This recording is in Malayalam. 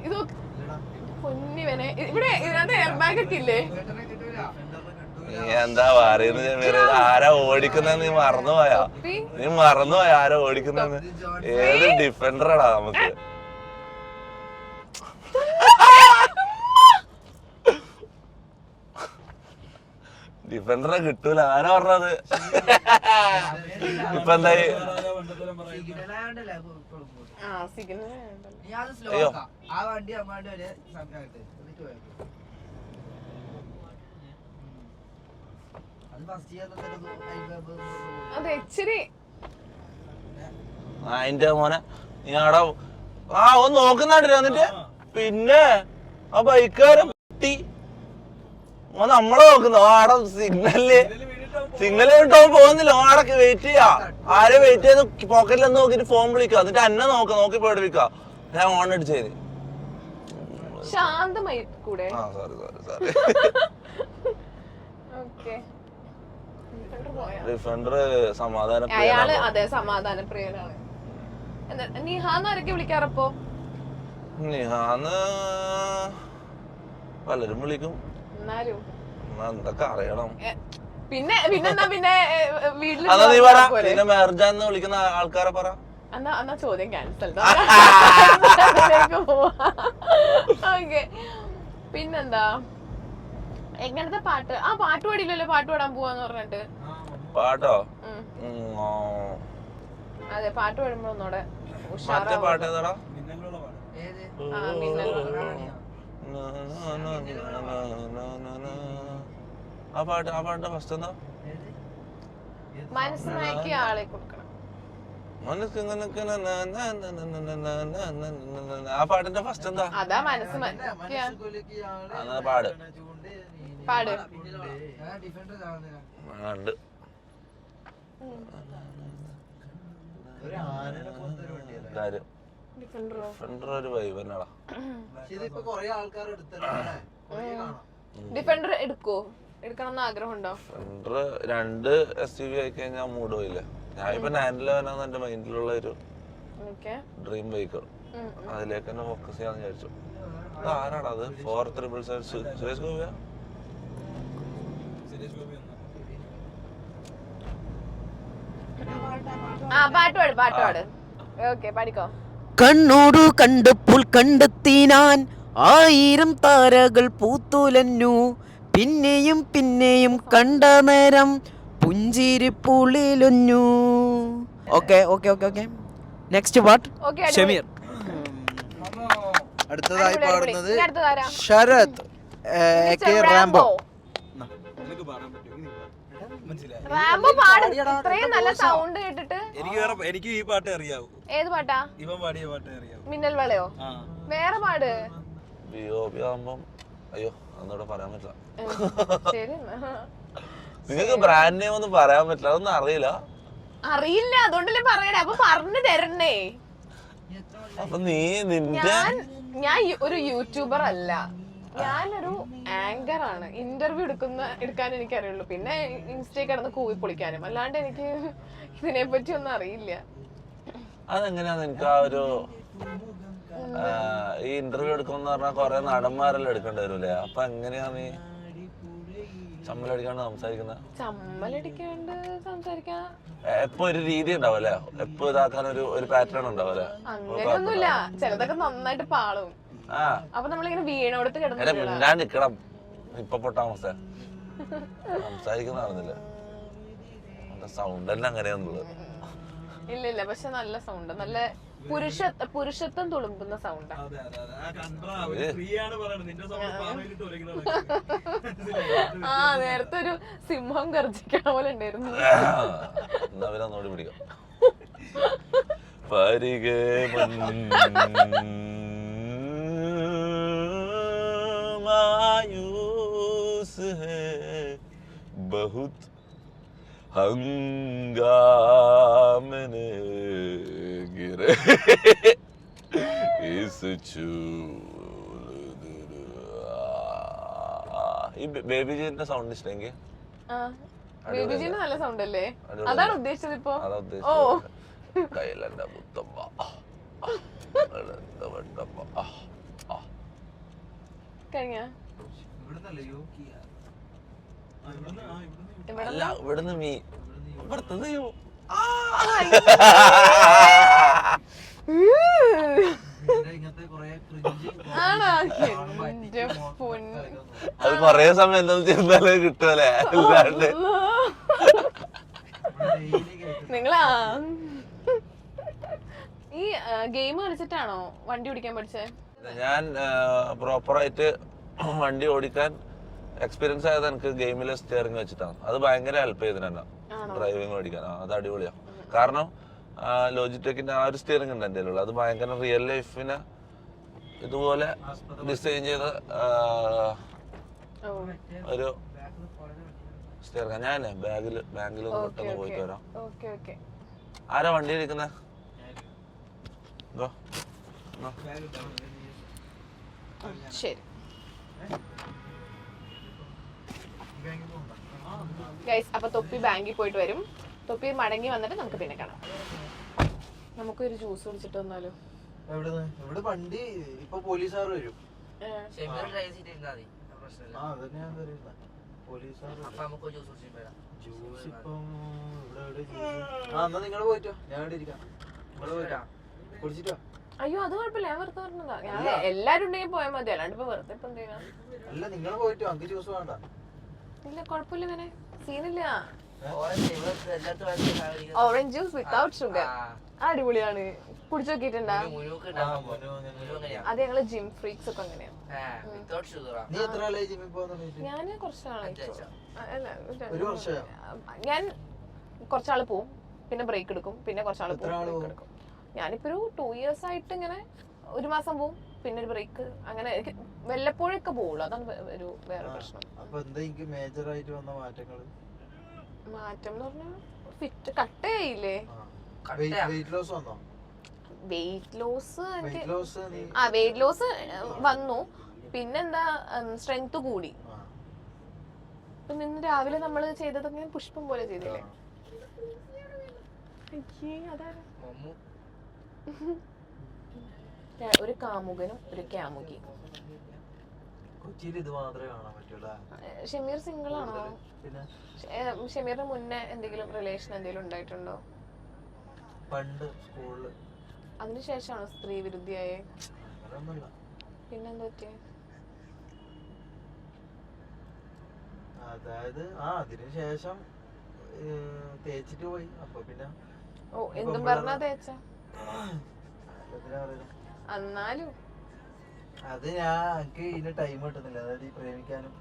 ഇത് പൊന്നിവനെ ഇവിടെ ഇതിനകത്ത് എയർ ബാഗ് ഒക്കെ ഇല്ലേ? എന്താ പറയുന്നത്? ആരാ ഓടിക്കുന്നെന്ന് നീ മറന്നുപോയാ? നീ മറന്നുപോയാ ആരാ ഓടിക്കുന്നെന്ന്? ഏത് ഡിഫൻഡറാടാ നമുക്ക്? ഡിഫൻഡറെ കിട്ടൂല. ആരാ പറഞ്ഞത്? ഇപ്പൊ എന്തായി? അയ്യോ അതിന്റെ മോനെ നീ ആടെ ഒന്ന് നോക്കുന്നുണ്ടല്ലോ. എന്നിട്ട് പിന്നെ ആ ബൈക്കാരൻ പൊട്ടി നമ്മളെ നോക്കുന്നു. ആടെ സിഗ്നല് ഇട്ടോ പോകുന്നില്ല. ആടൊക്കെ വെയിറ്റ് ചെയ്യാ. ആരെ വെയിറ്റ് ചെയ്ത് പോക്കറ്റിൽ ഒന്ന് നോക്കിട്ട് ഫോൺ വിളിക്കുക. എന്നിട്ട് എന്നെ നോക്കി പേടിപ്പിക്ക. ഞാൻ ഓൺ അടിച്ചേന്. ഡിഫൻഡർ സമാധാനപ്രിയനാണ്. നിഹാന്നൊക്കെ വിളിക്കാറപ്പോ? നിഹാന്ന് പലരും വിളിക്കും. എന്തൊക്കെ അറിയണം. പിന്നെ വീട്ടിൽ മെർജാന്ന് വിളിക്കുന്ന ആൾക്കാരെ പറ. എന്നാ ചോദ്യം ക്യാൻസൽ. ഓക്കെ, പിന്നെന്താ? എങ്ങനത്തെ പാട്ട്? ആ പാട്ട് പാടില്ലല്ലോ, പാട്ട് പാടാൻ പോവാന്ന് പറഞ്ഞിട്ട്. പാട്ടോ? അതെ, പാട്ട് പാടുമ്പോ ഒന്നൂടെ പാട്ട് ആ പാട്ടിന്റെ ഫസ്റ്റ് എന്താ? മനസ്സിലാക്കി ആളെ കൊടുക്കണം. ആ പാട്ടിന്റെ ഫസ്റ്റ് എന്താ? അതാ മനസ്സ് പാട് പാട്. ഡിഫൻഡർ ഒരു വൈബനാടാ. ഡിഫൻഡർ എടുക്കണം ആഗ്രഹമുണ്ടോ? ഡിഫൻഡർ 2 SUV ആയി കഴിഞ്ഞാൽ മൂഡ് പോയില്ല. ഞാൻ ഇപ്പൊ 911 എന്റെ മൈൻഡിലുള്ള ഒരു ഡ്രീം ബൈക്കാണ്. അതിലേക്ക് തന്നെ ഫോക്കസ് ചെയ്യാന്ന് വിചാരിച്ചു. ആരാടാ അത്? 4777 സുരേഷ് ഗോപിയാ? കണ്ണോടു കണ്ടപ്പോൾ കണ്ടെത്തിനാൻ 1000 താരകൾ പൂത്തുലഞ്ഞു. പിന്നെയും പിന്നെയും കണ്ട നേരം പുഞ്ചിരിപ്പുള്ളിലൊഞ്ഞു. ഓക്കെ. Next part Shameer. അടുത്തതായി പാടുന്നത് ശരത് റാംബോ. എനിക്ക് ഈ പാട്ട് അറിയാവൂ. ഏത് പാട്ടാ? ഇവൻ പാടിയ പാട്ട് അറിയാവൂ. മിന്നൽ വളയോ? വേറെ പാട്. അയ്യോ അന്നോട് പറയാൻ പറ്റില്ല. നിങ്ങൾക്ക് ബ്രാൻഡ് നെയിം ഒന്നും പറയാൻ പറ്റില്ല. അതൊന്നും അറിയില്ല. അതുകൊണ്ടല്ലേ പറയണേ. അപ്പൊ പറഞ്ഞു തരണേ. അപ്പൊ നീ നിന്റെ ഞാൻ ഒരു യൂട്യൂബർ അല്ല, ഞാനൊരു ആങ്കർ ആണ്. ഇന്റർവ്യൂ എടുക്കാൻ എനിക്കറിയുള്ളൂ. പിന്നെ ഇൻസ്റ്റയിൽ കിടന്ന് കൂവി പൊളിക്കാനും. അല്ലാണ്ട് എനിക്ക് ഇതിനെ പറ്റി ഒന്നും അറിയില്ല. അതെങ്ങനെയാന്ന് എനിക്ക് ആ ഒരു ഈ ഇന്റർവ്യൂ എടുക്കുമെന്ന് പറഞ്ഞാൽ കൊറേ നടന്മാരെല്ലാം എടുക്കേണ്ടി വരൂലേ? അപ്പൊ എങ്ങനെയാ നീ ചമ്മലടിക്കാണ്ട് സംസാരിക്കുന്നത്? ചമ്മലടിക്കാണ്ട് സംസാരിക്കാൻ എപ്പൊ ഒരു രീതി ഉണ്ടാവല്ലേ? എപ്പൊ ഇതാക്കാൻ ഒരു പാറ്റേൺ ഉണ്ടാവല്ലേ? അങ്ങനെയൊന്നുമില്ല. ചിലതൊക്കെ നന്നായിട്ട് പാളും. അപ്പൊ നമ്മളിങ്ങനെ വീണോടത്ത് മിണ്ടാൻ നിക്കണം. ഇപ്പൊ പൊട്ടാമസ സംസാരിക്കുന്ന കാണുന്നില്ല. സൗണ്ട് തന്നെ അങ്ങനെയാന്നുള്ളത്. ഇല്ല, പക്ഷെ നല്ല സൗണ്ട്, നല്ല പുരുഷത്വം തുളുമ്പുന്ന സൗണ്ട്. ആ നേരത്തെ ഒരു സിംഹം ഗർജിക്കണ പോലെ ഉണ്ടായിരുന്നു. നോടി പിടിക്കാം. मायूस है बहुत हंगामे गिरे इस ഈ ബേബി ജീന്റെ സൗണ്ട് ഇഷ്ടമെങ്കിൽ? ബേബി ജീന്റെ നല്ല സൗണ്ട് അല്ലേ? അതാണ് ഉദ്ദേശിച്ചത് ഇപ്പൊ. ഓ കയ്യിലെന്റെ മുത്തമ്മ കഴിഞ്ഞ അല്ല ഇവിടുന്ന് മീ ഇവിടുത്തത് അത് കൊറേ സമയം എന്താ ചെയ്താലേ കിട്ടുമല്ലേ അല്ലാണ്ട് നിങ്ങളാ ഈ ഗെയിം കളിച്ചിട്ടാണോ വണ്ടി ഓടിക്കാൻ പഠിച്ചേ? ഞാൻ പ്രോപ്പറായിട്ട് വണ്ടി ഓടിക്കാൻ എക്സ്പീരിയൻസ് ആയത് എനിക്ക് ഗെയിമിലെ സ്റ്റിയറിംഗ് വെച്ചിട്ടാണ്. അത് ഭയങ്കര ഹെൽപ്പ് ചെയ്തിട്ടുണ്ട് ഡ്രൈവിംഗ് പഠിക്കാൻ. അത് അടിപൊളിയാണ്. കാരണം ലോജിടെക്കിന്റെ ആ ഒരു സ്റ്റിയറിംഗ് ഉണ്ട് എൻ്റെ ഉള്ളത്. അത് ഭയങ്കര റിയൽ ലൈഫിന് ഇതുപോലെ ഡിസൈൻ ചെയ്ത ഒരു സ്റ്റിയറിംഗ്. ഞാൻ ബാങ്കിൽ പെട്ടെന്ന് പോയിട്ട് വരാം. ആരാ വണ്ടി ഇരിക്കുന്നേ? ശരി ഗൈസ്, അപ്പൊ തൊപ്പി ബാങ്കിൽ പോയിട്ട് വരും. തൊപ്പി മടങ്ങി വന്നിട്ട് നമുക്ക് പിന്നെ കാണാം. നമുക്കൊരു ജ്യൂസ് കുടിച്ചിട്ട് വന്നാലോ? ഇവിടെ വണ്ടി ഇപ്പൊ പോലീസുകാർ വരും. ജ്യൂസ് ഇപ്പം എന്നാ നിങ്ങള് പോയിട്ടോ, ഞാൻ ഇവിടെ ഇരിക്കാം. നിങ്ങള് പോയിട്ടോ കുടിച്ചിട്ടോ? അയ്യോ അത് കുഴപ്പമില്ല, ഞാൻ വെറുതെ പറഞ്ഞതാ. ഞാൻ എല്ലാരും ഉണ്ടെങ്കിൽ പോയാൽ മതി, അല്ലാണ്ട് ഇപ്പൊ വെറുതെ ഇപ്പൊ എന്തെയ്യാ? അല്ല നിങ്ങള് പോയിട്ടോ, അങ്ക് ജ്യൂസ് വേണ്ട. ഇല്ല കുഴപ്പമില്ല, ഇങ്ങനെ സീനില്ല. ഓറഞ്ച് ജ്യൂസ് വിത്തൗട്ട് ഷുഗർ അടിപൊളിയാണ്. കുടിച്ചു നോക്കിട്ടുണ്ടാ? അത് ഞങ്ങള് ജിം ഫ്രീക്സ് ഒക്കെ അങ്ങനെയാ. നീ എത്ര ആളായി ജിമ്മിൽ പോകുന്ന? ഞാന് കുറച്ചാളായി. ഞാൻ കുറച്ചാള് പോവും, പിന്നെ ബ്രേക്ക് എടുക്കും, പിന്നെ കുറച്ചാള് ബ്രേക്ക് എടുക്കും. ഞാനിപ്പോ ഒരു 2 years ആയിട്ട് ഇങ്ങനെ ഒരു മാസം പോവും, പിന്നെ ഒരു ബ്രേക്ക്, അങ്ങനെ വല്ലപ്പോഴൊക്കെ പോവുള്ളൂ. അതാണ് ഒരു വേറെ പ്രശ്നം. മാറ്റം എന്ന് പറഞ്ഞാൽ ഫിറ്റ് കട്ട് ചെയ്യില്ലേ? വെയിറ്റ് ലോസ് വെയിറ്റ് ലോസ് വന്നു. പിന്നെന്താ സ്ട്രെങ്ത് കൂടി. ഇപ്പൊ ഇന്ന് രാവിലെ നമ്മള് ചെയ്തതൊക്കെ പുഷ്പം പോലെ ചെയ്തില്ലേ? ഒരു കാമുകനും ഒരു കാമുകി. ഷമീർ സിംഗിൾ ആണോ? ഷമീറിന് മുന്നേ എന്തെങ്കിലും റിലേഷൻ എന്തെങ്കിലും ഉണ്ടായിട്ടുണ്ടോ? പണ്ട് സ്കൂളില്. അതിനുശേഷമാണോ സ്ത്രീ വിരുദ്ധിയായേ? പിന്നെന്താ പറ്റിയേ? അതായത് അതിനുശേഷം തേച്ചിട്ട് പോയി. അപ്പൊ പിന്നെ എന്തും പറഞ്ഞാ തേച്ച? എന്നാലും അത് ഞാൻ എനിക്ക് ഇതിന് ടൈം കിട്ടുന്നില്ല. അതായത് ഈ പ്രേമിക്കാനും